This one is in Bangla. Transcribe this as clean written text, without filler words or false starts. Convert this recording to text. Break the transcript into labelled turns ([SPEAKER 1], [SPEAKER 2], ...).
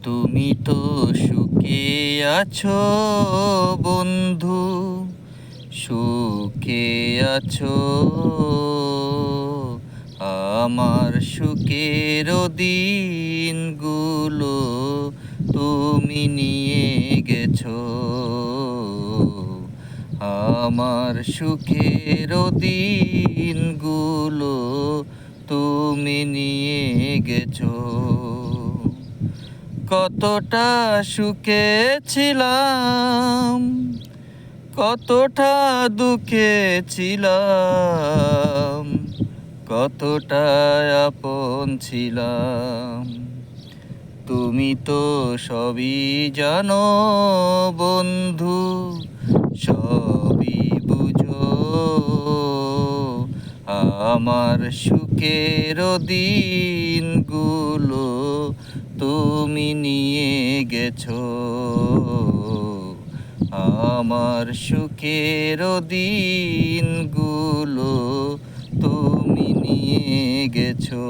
[SPEAKER 1] তুমি তো সুখে আছো বন্ধু, সুখে আছো। আমার সুখের দিনগুলো তুমি নিয়ে গেছো। আমার সুখের দিনগুলো তুমি নিয়ে গেছো। কতটা সুখে ছিলাম, কতটা দুঃখে ছিলাম, কতটা আপন ছিলাম। তুমি তো সবই জানো বন্ধু, সবই বুঝো। আমার সুখের দিনগুলো তুমি নিয়ে গেছো। আমার সুখের দিনগুলো তুমি নিয়ে গেছো।